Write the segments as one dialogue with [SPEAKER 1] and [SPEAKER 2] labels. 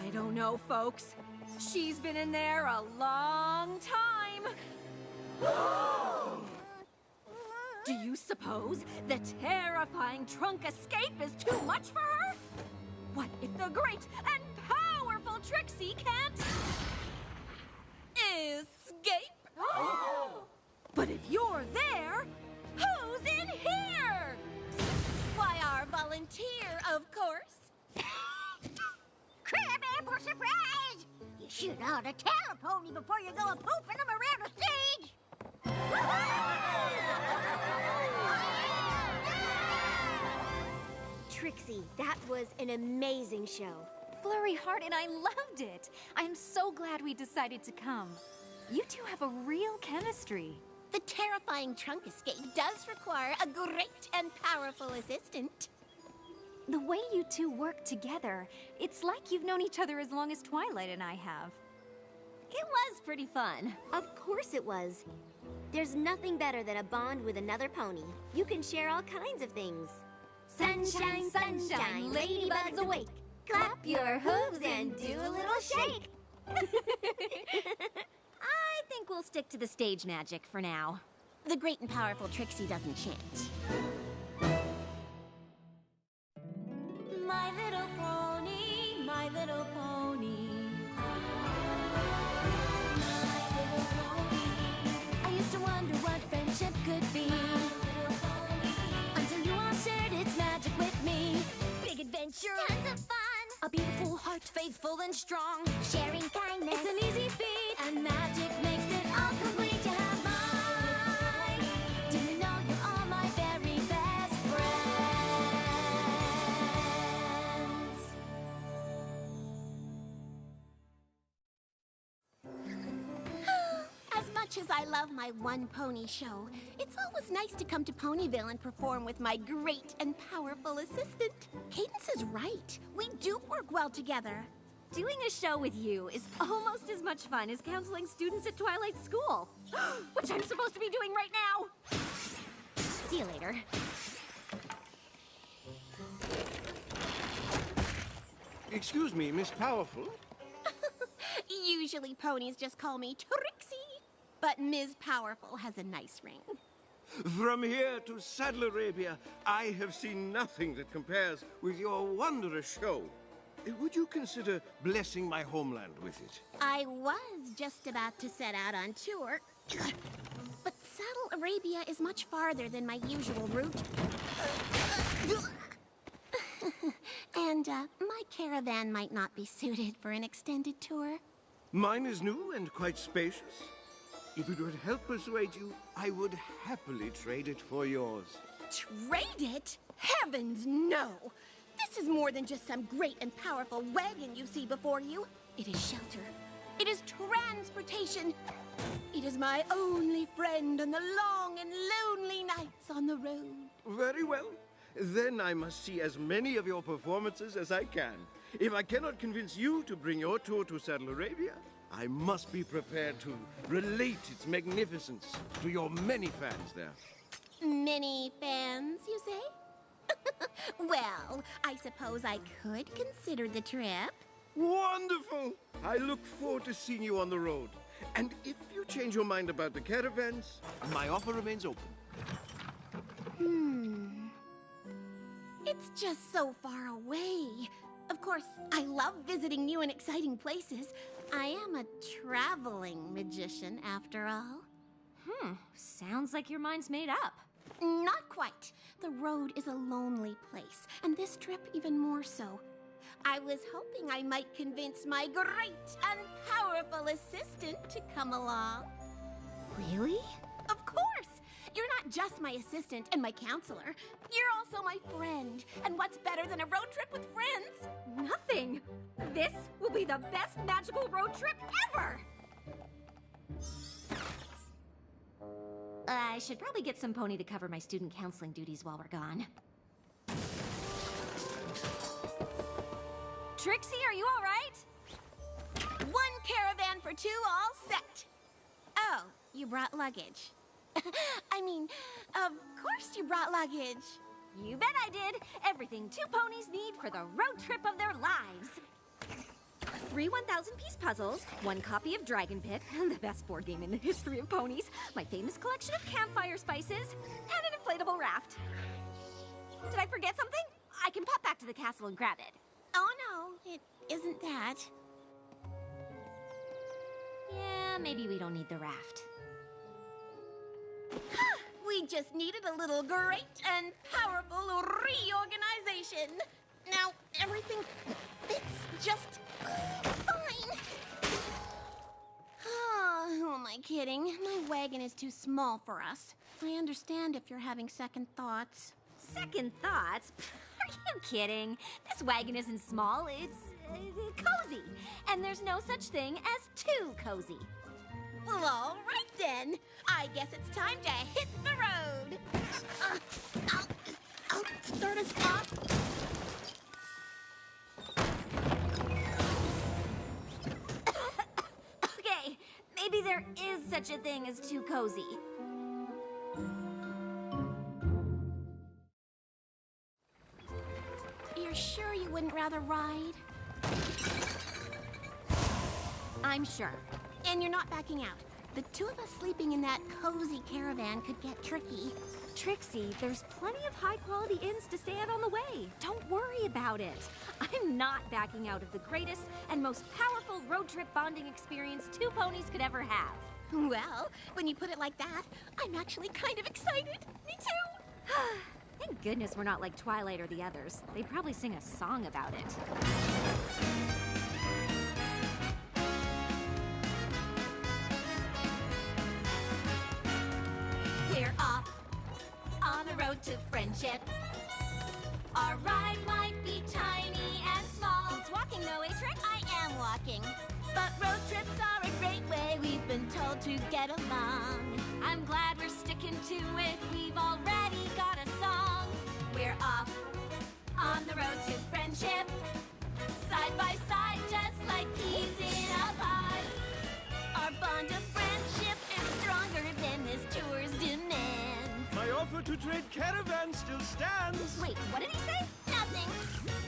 [SPEAKER 1] I don't know, folks. She's been in there a long time. Do you suppose the terrifying trunk escape is too much for her? What if the great and powerful Trixie can't escape? But if you're there, who's in here?
[SPEAKER 2] Why, our volunteer, of course.
[SPEAKER 3] Crab apple surprise! You should ought to tell a pony before you go a-poofing them around the stage!
[SPEAKER 2] Trixie, that was an amazing show.
[SPEAKER 4] Flurry Heart and I loved it. I'm so glad we decided to come. You two have a real chemistry.
[SPEAKER 2] The terrifying trunk escape does require a great and powerful assistant.
[SPEAKER 4] The way you two work together, it's like you've known each other as long as Twilight and I have.
[SPEAKER 2] It was pretty fun. Of course it was. There's nothing better than a bond with another pony. You can share all kinds of things. Sunshine, sunshine, ladybugs awake. Clap your hooves and do a little shake.
[SPEAKER 1] I think we'll stick to the stage magic for now.
[SPEAKER 2] The great and powerful Trixie doesn't change.
[SPEAKER 1] My little pony, my little pony. My little pony. I used to wonder what friendship could be. Until you all shared its magic with me. Big adventure,
[SPEAKER 2] Tons of fun.
[SPEAKER 1] a beautiful heart, faithful and strong.
[SPEAKER 2] Sharing kindness.
[SPEAKER 1] It's an easy feat, and magic makes it all complete. You have mine. Do you know you're all my very best friends?
[SPEAKER 2] As much as I love my one pony show, it's always nice to come to Ponyville and perform with my great and powerful assistant. Cadence is right. We do work well together.
[SPEAKER 1] Doing a show with you is almost as much fun as counseling students at Twilight School, which I'm supposed to be doing right now. See you later.
[SPEAKER 5] Excuse me, Miss Powerful.
[SPEAKER 2] Usually ponies just call me Trixie, but Ms. Powerful has a nice ring.
[SPEAKER 5] From here to Saddle Arabia, I have seen nothing that compares with your wondrous show. Would you consider blessing my homeland with it?
[SPEAKER 2] I was just about to set out on tour, but Saddle Arabia is much farther than my usual route. And my caravan might not be suited for an extended tour.
[SPEAKER 5] Mine is new and quite spacious. If it would help persuade you, I would happily trade it for yours.
[SPEAKER 2] Trade it? Heavens, no! This is more than just some great and powerful wagon you see before you. It is shelter. It is transportation. It is my only friend on the long and lonely nights on the road.
[SPEAKER 5] Very well. Then I must see as many of your performances as I can. If I cannot convince you to bring your tour to Saddle Arabia, I must be prepared to relate its magnificence to your many fans there.
[SPEAKER 2] Many fans, you say? Well, I suppose I could consider the trip.
[SPEAKER 5] Wonderful! I look forward to seeing you on the road. And if you change your mind about the caravans, my offer remains open.
[SPEAKER 2] It's just so far away. Of course, I love visiting new and exciting places. I am a traveling magician, after all.
[SPEAKER 1] Sounds like your mind's made up.
[SPEAKER 2] Not quite. The road is a lonely place, and this trip even more so. I was hoping I might convince my great and powerful assistant to come along.
[SPEAKER 1] Really?
[SPEAKER 2] Of course! You're not just my assistant and my counselor. You're also my friend. And what's better than a road trip with friends?
[SPEAKER 1] Nothing. This will be the best magical road trip ever! I should probably get some pony to cover my student counseling duties while we're gone. Trixie, are you all right?
[SPEAKER 2] One caravan for two, all set. Oh, you brought luggage. I mean, of course you brought luggage.
[SPEAKER 1] You bet I did. Everything two ponies need for the road trip of their lives. 3 1,000-piece puzzles, 1 copy of Dragon Pit, the best board game in the history of ponies, my famous collection of campfire spices, and an inflatable raft. Did I forget something? I can pop back to the castle and grab it.
[SPEAKER 2] Oh no, it isn't that.
[SPEAKER 1] Yeah, maybe we don't need the raft.
[SPEAKER 2] We just needed a little great and powerful reorganization. Now everything fits just fine. Oh, who am I kidding? My wagon is too small for us. I understand if you're having second thoughts.
[SPEAKER 1] Second thoughts? Are you kidding? This wagon isn't small, it's cozy. And there's no such thing as too cozy.
[SPEAKER 2] Well, all right then. I guess it's time to hit the road. I'll start us off.
[SPEAKER 1] Okay, maybe there is such a thing as too cozy.
[SPEAKER 2] You're sure you wouldn't rather ride?
[SPEAKER 1] I'm sure.
[SPEAKER 2] And you're not backing out. The two of us sleeping in that cozy caravan could get tricky.
[SPEAKER 1] Trixie, there's plenty of high-quality inns to stay at on the way. Don't worry about it. I'm not backing out of the greatest and most powerful road trip bonding experience 2 ponies could ever have.
[SPEAKER 2] Well, when you put it like that, I'm actually kind of excited. Me too.
[SPEAKER 1] Thank goodness we're not like Twilight or the others. They'd probably sing a song about it.
[SPEAKER 2] We're off on the road to friendship. Our ride might be tiny and small.
[SPEAKER 1] It's walking though, eh, Trix?
[SPEAKER 2] I am walking. But road trips are a great way, we've been told, to get along.
[SPEAKER 1] I'm glad we're sticking to it. We've already got a song.
[SPEAKER 2] We're off on the road to friendship. Side by side, just like peas in a pod. Our bond of friendship is stronger than this tour's demands.
[SPEAKER 5] My offer to trade caravans still stands.
[SPEAKER 1] Wait, what did he say?
[SPEAKER 2] Nothing.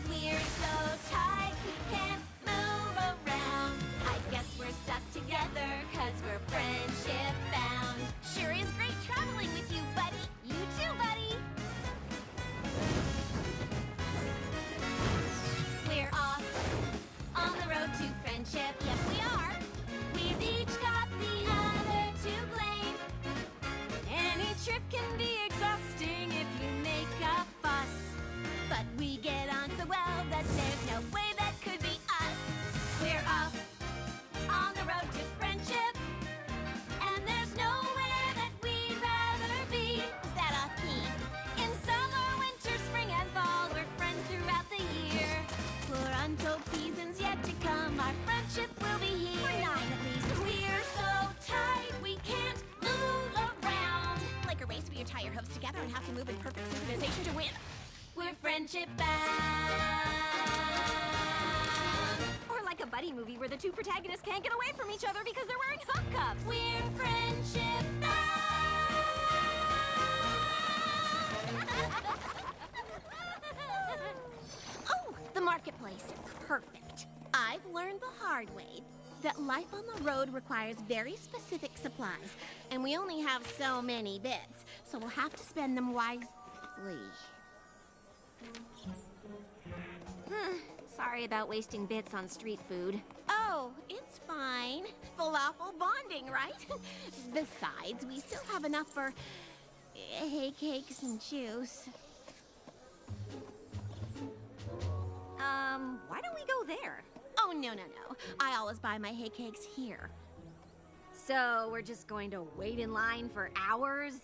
[SPEAKER 2] We're so tight we can't move around. I guess we're stuck together 'cause we're friendship bound. Sure is great traveling with you, buddy.
[SPEAKER 1] You too, buddy.
[SPEAKER 2] We're off on the road to friendship. Yes, we are. We've each got the other to blame.
[SPEAKER 1] Any trip can be exhausting if you make a fuss.
[SPEAKER 2] But we get on so well that there's no way that could be us. We're off on the road to friendship. And there's nowhere that we'd rather be. Is that off key?
[SPEAKER 1] In summer, winter, spring, and fall, we're friends throughout the year.
[SPEAKER 2] For untold seasons yet to come, our friendship will be here.
[SPEAKER 1] For 9 at least.
[SPEAKER 2] We're so tight we can't move around. Like a race where you tie your hooves together and have to move in perfect synchronization to win. We're friendship bound.
[SPEAKER 1] Or like a buddy movie where the 2 protagonists can't get away from each other because they're wearing hoof cuffs.
[SPEAKER 2] We're friendship bound. Oh, the marketplace. Perfect. I've learned the hard way that life on the road requires very specific supplies, and we only have so many bits, so we'll have to spend them wisely.
[SPEAKER 1] Sorry about wasting bits on street food.
[SPEAKER 2] Oh, it's fine. Falafel bonding, right? Besides, we still have enough for hay cakes and juice.
[SPEAKER 1] Why don't we go there?
[SPEAKER 2] Oh, no. I always buy my hay cakes here.
[SPEAKER 1] So we're just going to wait in line for hours,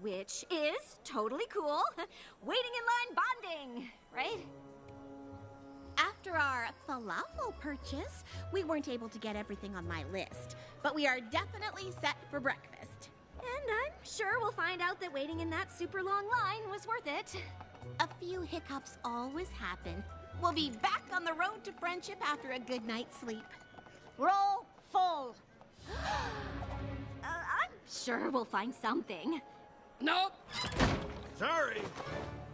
[SPEAKER 1] which is totally cool. Waiting in line bonding, right?
[SPEAKER 2] After our falafel purchase, we weren't able to get everything on my list, but we are definitely set for breakfast.
[SPEAKER 1] And I'm sure we'll find out that waiting in that super long line was worth it.
[SPEAKER 2] A few hiccups always happen. We'll be back on the road to friendship after a good night's sleep.
[SPEAKER 3] Roll full.
[SPEAKER 1] I'm sure we'll find something.
[SPEAKER 5] Nope. Sorry.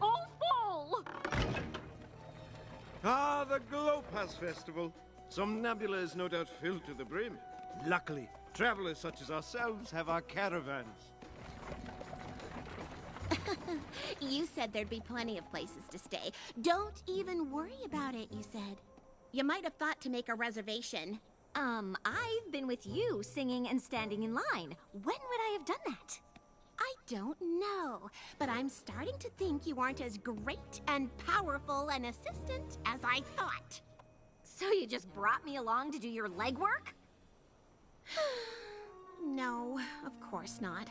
[SPEAKER 1] Oh, full!
[SPEAKER 5] Ah, the Glow Pass Festival. Somnambula is no doubt filled to the brim. Luckily, travelers such as ourselves have our caravans.
[SPEAKER 2] You said there'd be plenty of places to stay. Don't even worry about it, you said. You might have thought to make a reservation.
[SPEAKER 1] I've been with you singing and standing in line. When would I have done that?
[SPEAKER 2] I don't know, but I'm starting to think you aren't as great and powerful an assistant as I thought.
[SPEAKER 1] So you just brought me along to do your legwork?
[SPEAKER 2] No, of course not.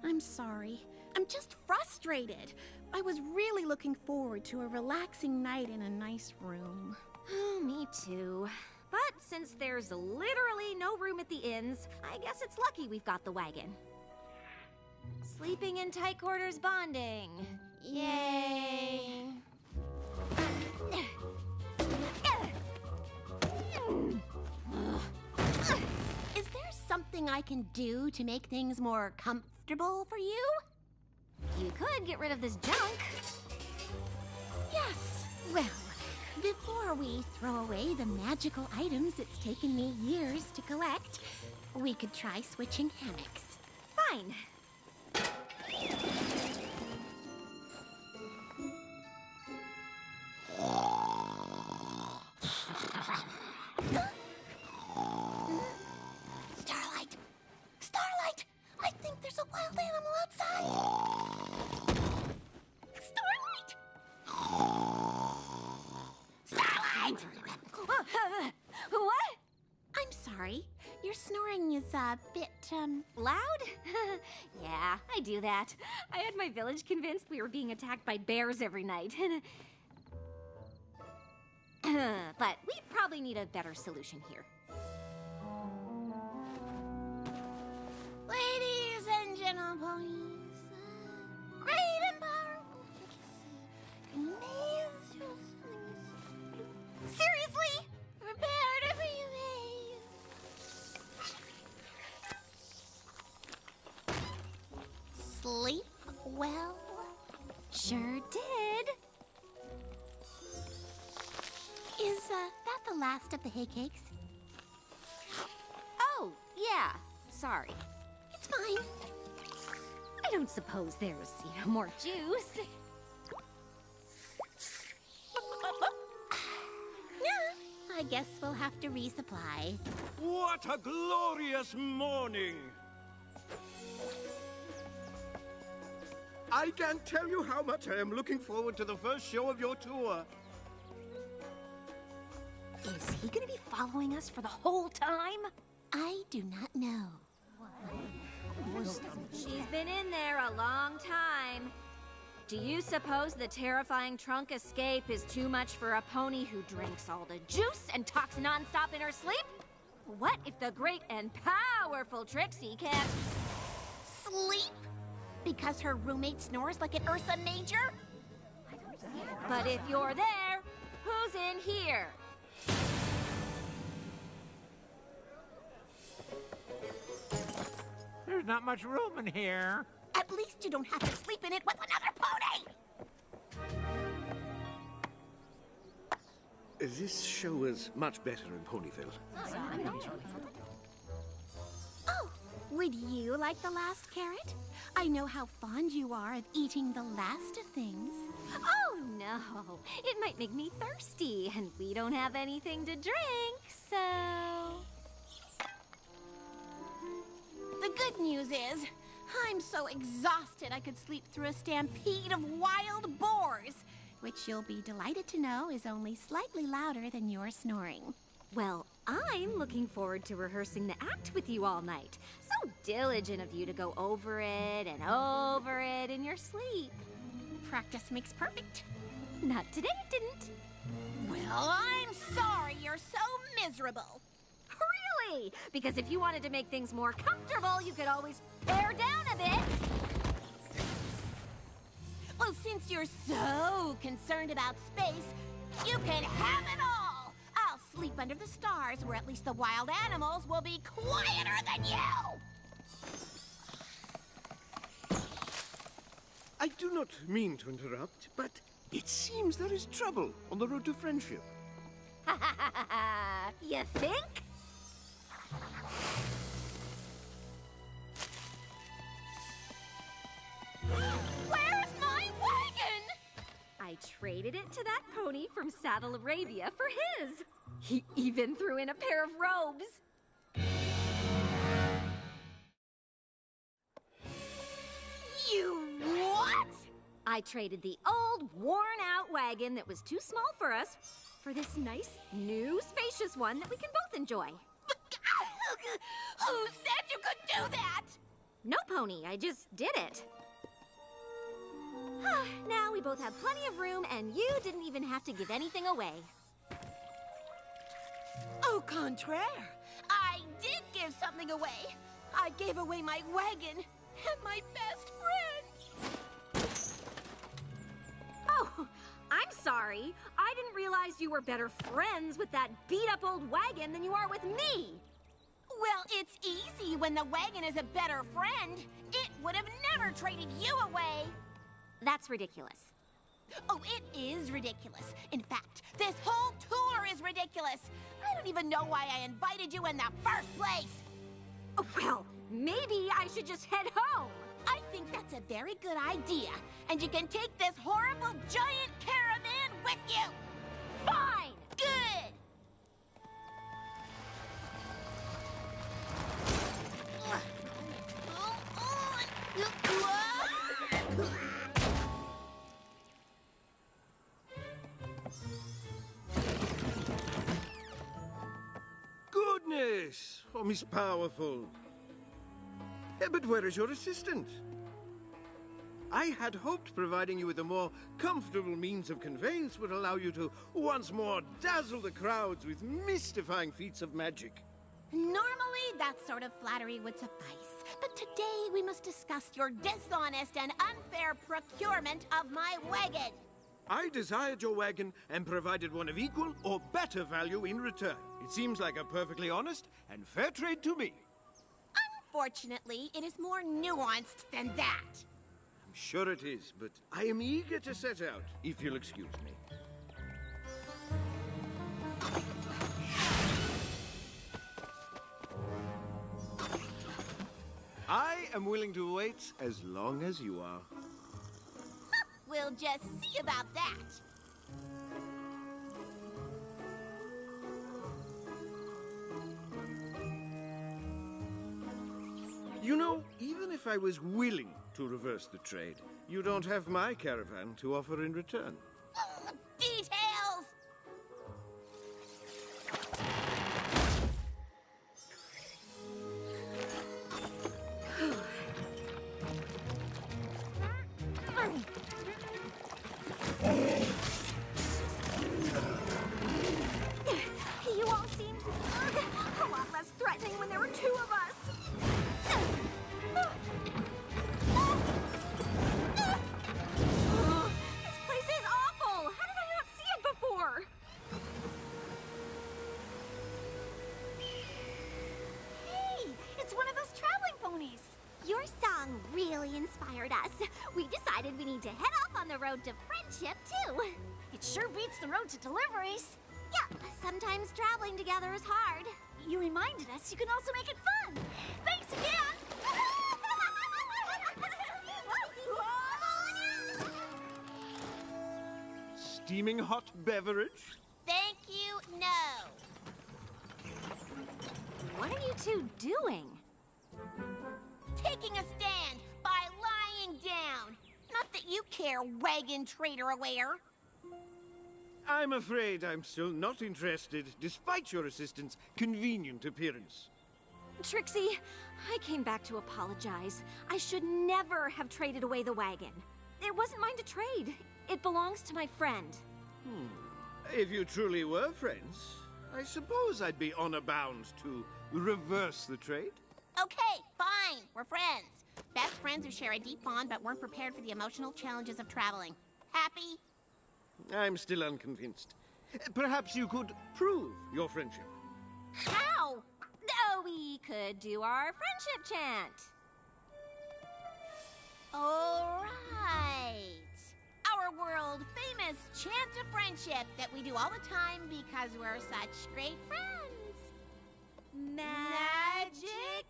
[SPEAKER 2] I'm sorry. I'm just frustrated. I was really looking forward to a relaxing night in a nice room.
[SPEAKER 1] Oh, me too. But since there's literally no room at the inns, I guess it's lucky we've got the wagon. Sleeping in tight quarters bonding. Yay!
[SPEAKER 2] Is there something I can do to make things more comfortable for you?
[SPEAKER 1] You could get rid of this junk.
[SPEAKER 2] Yes. Well, before we throw away the magical items it's taken me years to collect, we could try switching hammocks.
[SPEAKER 1] Fine.
[SPEAKER 2] Starlight! Starlight! I think there's a wild animal outside! Starlight! Starlight!
[SPEAKER 1] What?
[SPEAKER 2] I'm sorry. Your snoring is a bit,
[SPEAKER 1] Loud? Yeah, I do that. I had my village convinced we were being attacked by bears every night. But we probably need a better solution here.
[SPEAKER 2] Ladies and gentlemen, great and powerful.
[SPEAKER 1] Seriously?
[SPEAKER 2] Prepare to be amazed. Sleep well.
[SPEAKER 1] Sure did.
[SPEAKER 2] Is that the last of the hay cakes?
[SPEAKER 1] Oh, yeah. Sorry.
[SPEAKER 2] It's fine.
[SPEAKER 1] I don't suppose there's, more juice.
[SPEAKER 2] Yeah, I guess we'll have to resupply.
[SPEAKER 5] What a glorious morning! I can't tell you how much I am looking forward to the first show of your tour.
[SPEAKER 1] Is he gonna be following us for the whole time?
[SPEAKER 2] I do not know.
[SPEAKER 1] She's been in there a long time. Do you suppose the terrifying trunk escape is too much for a pony who drinks all the juice and talks nonstop in her sleep? What if the great and powerful Trixie can't
[SPEAKER 2] Sleep? Because her roommate snores like an Ursa Major?
[SPEAKER 1] But if you're there, who's in here?
[SPEAKER 6] There's not much room in here.
[SPEAKER 2] At least you don't have to sleep in it with another pony!
[SPEAKER 5] This show is much better in Ponyville.
[SPEAKER 2] Oh, would you like the last carrot? I know how fond you are of eating the last of things.
[SPEAKER 1] Oh, no. It might make me thirsty, and we don't have anything to drink, so...
[SPEAKER 2] The good news is, I'm so exhausted I could sleep through a stampede of wild boars, which you'll be delighted to know is only slightly louder than your snoring.
[SPEAKER 1] Well, I'm looking forward to rehearsing the act with you all night. So diligent of you to go over it and over it in your sleep.
[SPEAKER 2] Practice makes perfect.
[SPEAKER 1] Not today, it didn't.
[SPEAKER 2] Well, I'm sorry you're so miserable.
[SPEAKER 1] Really? Because if you wanted to make things more comfortable, you could always pare down a bit.
[SPEAKER 2] Well, since you're so concerned about space, you can have it all. I'll sleep under the stars where at least the wild animals will be quieter than you.
[SPEAKER 5] I do not mean to interrupt, but it seems there is trouble on the road to friendship.
[SPEAKER 1] You think?
[SPEAKER 2] Where's my wagon?
[SPEAKER 1] I traded it to that pony from Saddle Arabia for his. He even threw in a pair of robes.
[SPEAKER 2] You what?
[SPEAKER 1] I traded the old, worn-out wagon that was too small for us for this nice, new, spacious one that we can both enjoy.
[SPEAKER 2] Who said you could do that?
[SPEAKER 1] No, Pony, I just did it. Now we both have plenty of room, and you didn't even have to give anything away.
[SPEAKER 2] Au contraire, I did give something away. I gave away my wagon and my best friend.
[SPEAKER 1] Oh, I'm sorry. I didn't realize you were better friends with that beat-up old wagon than you are with me.
[SPEAKER 2] Well, it's easy when the wagon is a better friend. It would have never traded you away.
[SPEAKER 1] That's ridiculous.
[SPEAKER 2] Oh, it is ridiculous. In fact, this whole tour is ridiculous. I don't even know why I invited you in the first place.
[SPEAKER 1] Oh, well, maybe I should just head home.
[SPEAKER 2] I think that's a very good idea. And you can take this horrible giant caravan with you.
[SPEAKER 1] Fine!
[SPEAKER 2] Good!
[SPEAKER 5] Goodness! Oh, Miss Powerful. But where is your assistant? I had hoped providing you with a more comfortable means of conveyance would allow you to once more dazzle the crowds with mystifying feats of magic.
[SPEAKER 2] Normally, that sort of flattery would suffice. But today, we must discuss your dishonest and unfair procurement of my wagon.
[SPEAKER 5] I desired your wagon and provided one of equal or better value in return. It seems like a perfectly honest and fair trade to me.
[SPEAKER 2] Unfortunately, it is more nuanced than that.
[SPEAKER 5] I'm sure it is, but I am eager to set out, if you'll excuse me. I am willing to wait as long as you are.
[SPEAKER 2] We'll just see about that.
[SPEAKER 5] You know, even if I was willing to reverse the trade, you don't have my caravan to offer in return.
[SPEAKER 2] Details!
[SPEAKER 1] You all seemed a lot less threatening when there were two of us. This place is awful. How did I not see it before?
[SPEAKER 3] Hey, it's one of those traveling ponies. Your song really inspired us. We decided we need to head off on the road to friendship, too. It sure beats the road to deliveries. Yeah, sometimes traveling together is hard. You reminded us you can also make it fun. Thanks again.
[SPEAKER 5] Steaming hot beverage?
[SPEAKER 2] Thank you, no.
[SPEAKER 1] What are you two doing?
[SPEAKER 2] Taking a stand by lying down. Not that you care, wagon trader aware.
[SPEAKER 5] I'm afraid I'm still not interested, despite your assistant's convenient appearance.
[SPEAKER 1] Trixie, I came back to apologize. I should never have traded away the wagon. It wasn't mine to trade. It belongs to my friend.
[SPEAKER 5] If you truly were friends, I suppose I'd be honor bound to reverse the trade.
[SPEAKER 2] Okay, fine. We're friends. Best friends who share a deep bond but weren't prepared for the emotional challenges of traveling. Happy?
[SPEAKER 5] I'm still unconvinced. Perhaps you could prove your friendship.
[SPEAKER 2] How?
[SPEAKER 1] Oh, we could do our friendship chant.
[SPEAKER 2] All right. Our world-famous chant of friendship that we do all the time because we're such great friends. Magic,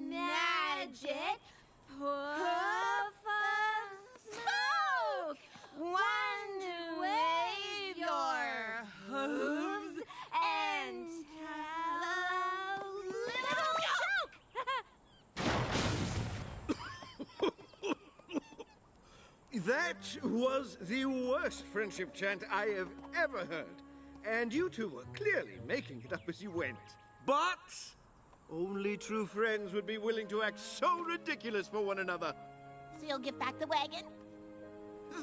[SPEAKER 2] magic, puff of smoke! One wave your hooves and tell a little joke!
[SPEAKER 5] That was the worst friendship chant I have ever heard. And you two were clearly making it up as you went. But only true friends would be willing to act so ridiculous for one another.
[SPEAKER 2] So you'll give back the wagon?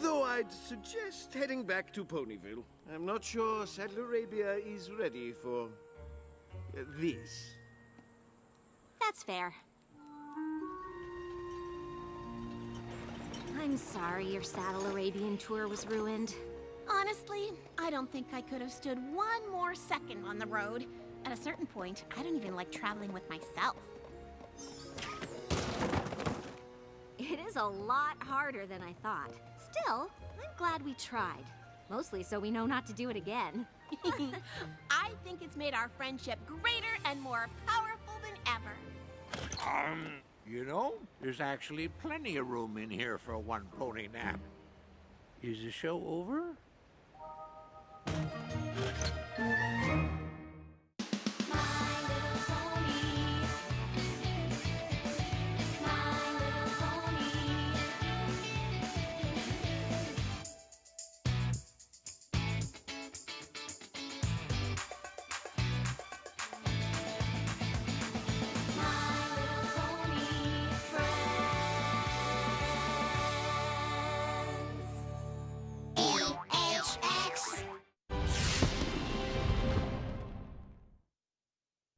[SPEAKER 5] Though I'd suggest heading back to Ponyville. I'm not sure Saddle Arabia is ready for this.
[SPEAKER 1] That's fair. I'm sorry your Saddle Arabian tour was ruined.
[SPEAKER 2] Honestly, I don't think I could have stood one more second on the road. At a certain point, I don't even like traveling with myself.
[SPEAKER 1] It is a lot harder than I thought. Still, I'm glad we tried. Mostly so we know not to do it again.
[SPEAKER 2] I think it's made our friendship greater and more powerful than ever.
[SPEAKER 6] You know, there's actually plenty of room in here for one pony nap. Is the show over?